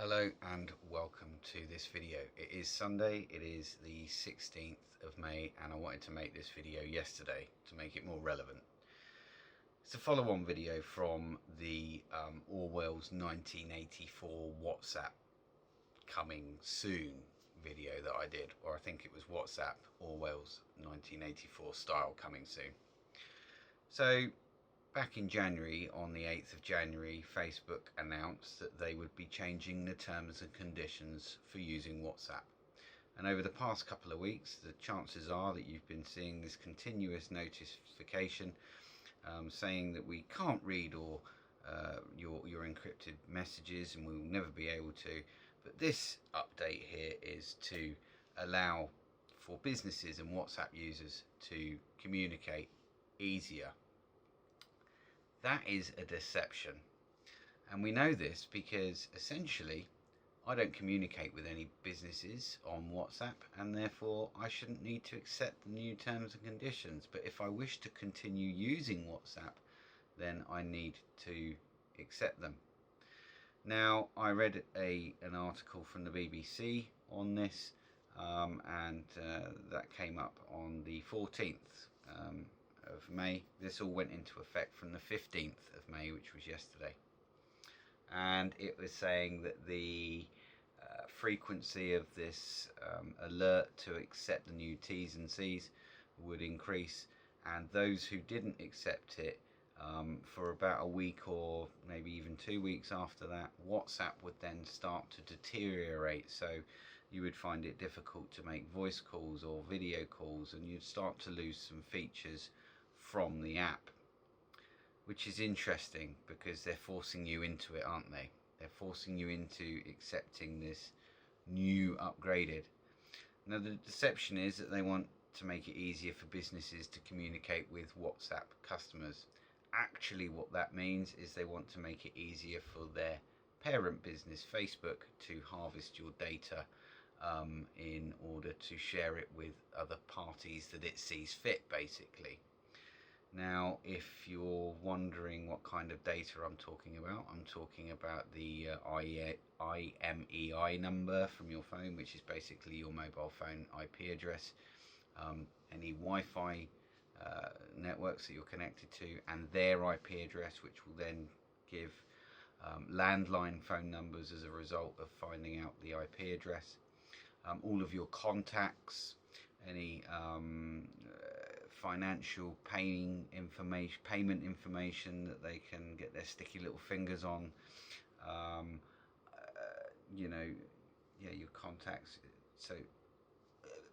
Hello and welcome to this video. It is Sunday, it is the 16th of May, and I wanted to make this video yesterday to make it more relevant. It's a follow-on video from the Orwell's 1984 WhatsApp coming soon video that I did, or I think it was WhatsApp Orwell's 1984 style coming soon. So back in January, on the 8th of January, Facebook announced that they would be changing the terms and conditions for using WhatsApp. And over the past couple of weeks, the chances are that you've been seeing this continuous notification saying that we can't read or your encrypted messages, and we will never be able to. But this update here is to allow for businesses and WhatsApp users to communicate easier. That is a deception, and we know this because essentially I don't communicate with any businesses on WhatsApp, and therefore I shouldn't need to accept the new terms and conditions. But if I wish to continue using WhatsApp, then I need to accept them. Now, I read an article from the BBC on this, and that came up on the 14th of May. This all went into effect from the 15th of May, which was yesterday. And it was saying that the frequency of this alert to accept the new T's and C's would increase, and those who didn't accept it for about a week or maybe even 2 weeks after that, WhatsApp would then start to deteriorate. So you would find it difficult to make voice calls or video calls, and you'd start to lose some features from the app, which is interesting because they're forcing you into it, aren't they? They're forcing you into accepting this new upgraded. Now, the deception is that they want to make it easier for businesses to communicate with WhatsApp customers. Actually, what that means is they want to make it easier for their parent business, Facebook, to harvest your data in order to share it with other parties that it sees fit, basically. Now, if you're wondering what kind of data I'm talking about the IMEI number from your phone, which is basically your mobile phone IP address, any Wi-Fi networks that you're connected to, and their IP address, which will then give landline phone numbers as a result of finding out the IP address. All of your contacts, any financial payment information that they can get their sticky little fingers on, your contacts. So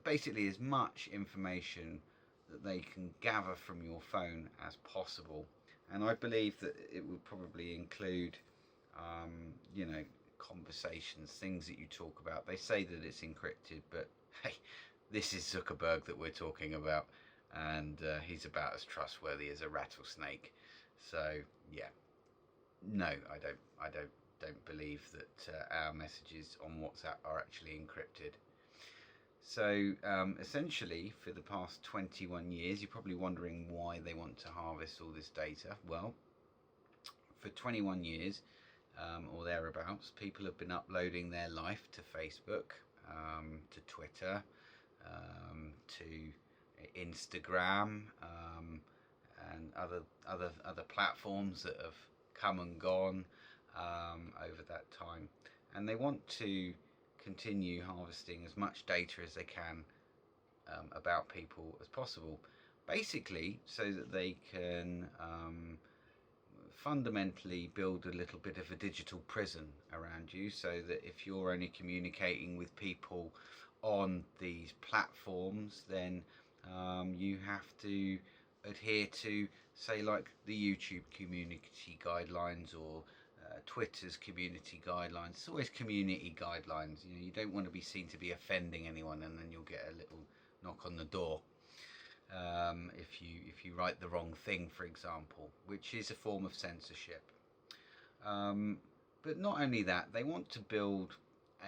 basically as much information that they can gather from your phone as possible. And I believe that it would probably include conversations, things that you talk about. They say that it's encrypted, but hey, this is Zuckerberg that we're talking about, and he's about as trustworthy as a rattlesnake. So yeah, no, I don't believe that our messages on WhatsApp are actually encrypted. So essentially, for the past 21 years, you're probably wondering why they want to harvest all this data. Well, for 21 years or thereabouts, people have been uploading their life to Facebook, to Twitter, to Instagram, and other platforms that have come and gone over that time, and they want to continue harvesting as much data as they can about people as possible, basically so that they can fundamentally build a little bit of a digital prison around you, so that if you're only communicating with people on these platforms, then you have to adhere to, say, like the YouTube community guidelines or Twitter's community guidelines. It's always community guidelines. You don't want to be seen to be offending anyone, and then you'll get a little knock on the door if you write the wrong thing, for example, which is a form of censorship. But not only that, they want to build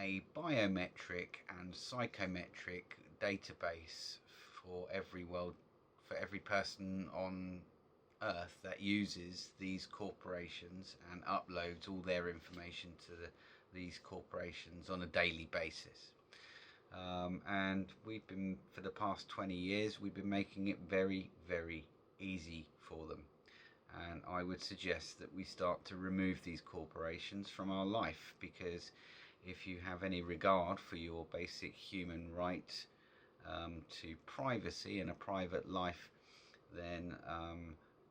a biometric and psychometric database for every person on Earth that uses these corporations and uploads all their information to these corporations on a daily basis. And we've been, for the past 20 years, we've been making it very, very easy for them. And I would suggest that we start to remove these corporations from our life, because if you have any regard for your basic human right to privacy and a private life, then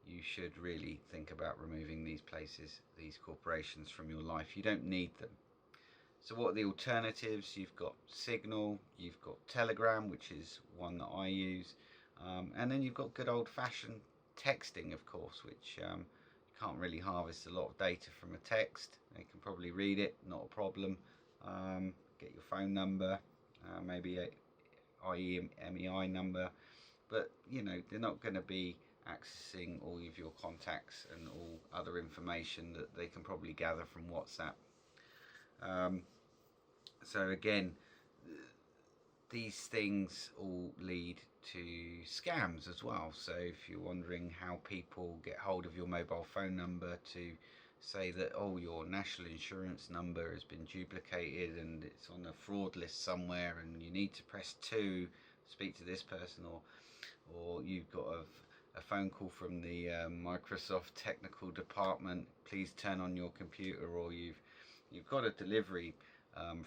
you should really think about removing these corporations from your life. You don't need them. So what are the alternatives? You've got Signal, you've got Telegram, which is one that I use, and then you've got good old-fashioned texting, of course, which you can't really harvest a lot of data from a text. They can probably read it, not a problem. Get your phone number, maybe a IMEI number, but you know, they're not going to be accessing all of your contacts and all other information that they can probably gather from WhatsApp. So again, these things all lead to scams as well. So if you're wondering how people get hold of your mobile phone number to say that, oh, your national insurance number has been duplicated and it's on a fraud list somewhere and you need to press 2 to speak to this person, or you've got a phone call from the Microsoft technical department, please turn on your computer, or you've got a delivery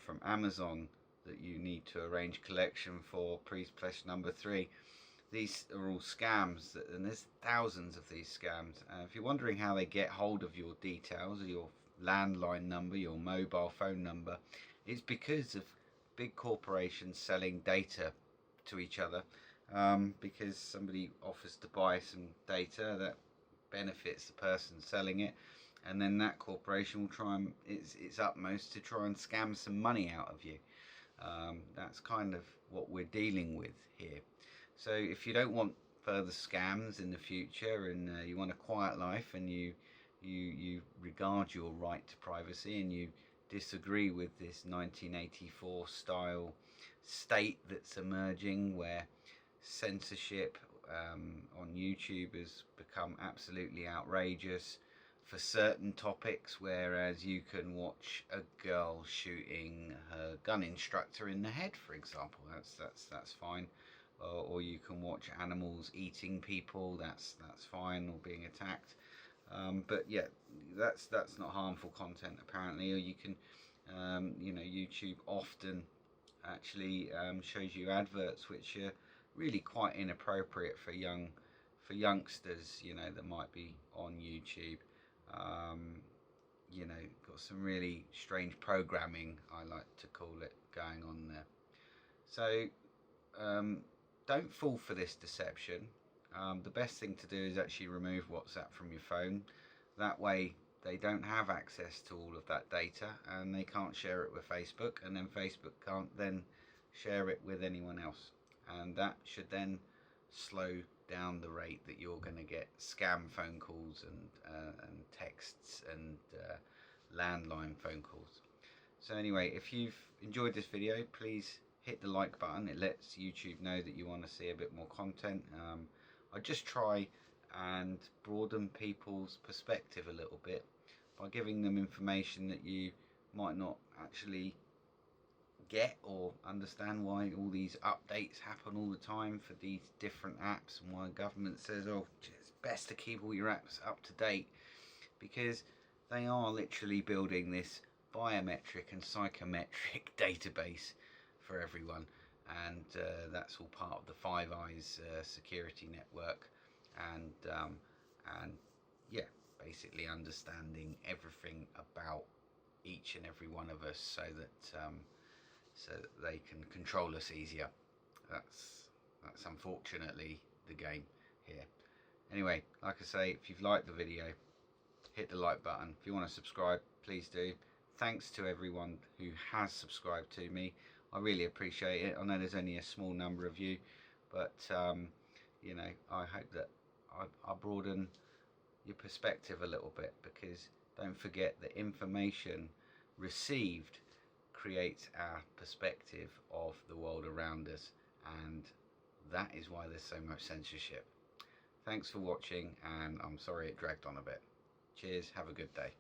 from Amazon that you need to arrange collection for, please press number 3. These are all scams, and there's thousands of these scams. If you're wondering how they get hold of your details, or your landline number, your mobile phone number, it's because of big corporations selling data to each other, because somebody offers to buy some data that benefits the person selling it, and then that corporation will try and its utmost to try and scam some money out of you. That's kind of what we're dealing with here. So if you don't want further scams in the future, and you want a quiet life, and you regard your right to privacy, and you disagree with this 1984 style state that's emerging, where censorship on YouTube has become absolutely outrageous for certain topics, whereas you can watch a girl shooting her gun instructor in the head, for example. That's fine. Or you can watch animals eating people. That's fine, or being attacked. But yeah, that's not harmful content apparently. Or you can, you know, YouTube often actually shows you adverts which are really quite inappropriate for youngsters, you know, that might be on YouTube. You know, got some really strange programming, I like to call it, going on there. So don't fall for this deception. The best thing to do is actually remove WhatsApp from your phone. That way they don't have access to all of that data, and they can't share it with Facebook, and then Facebook can't then share it with anyone else, and that should then slow down the rate that you're going to get scam phone calls and texts and landline phone calls. So anyway, if you've enjoyed this video, please hit the like button. It lets YouTube know that you want to see a bit more content. I just try and broaden people's perspective a little bit by giving them information that you might not actually get or understand, why all these updates happen all the time for these different apps, and why government says, oh, it's best to keep all your apps up to date, because they are literally building this biometric and psychometric database for everyone, and that's all part of the Five Eyes security network, and yeah, basically understanding everything about each and every one of us, so that they can control us easier. That's unfortunately the game here. Anyway, like I say, if you've liked the video, hit the like button. If you want to subscribe, please do. Thanks to everyone who has subscribed to me. I really appreciate it. I know there's only a small number of you, but you know, I hope that I broaden your perspective a little bit, because don't forget that information received creates our perspective of the world around us, and that is why there's so much censorship. Thanks for watching, and I'm sorry it dragged on a bit. Cheers, have a good day.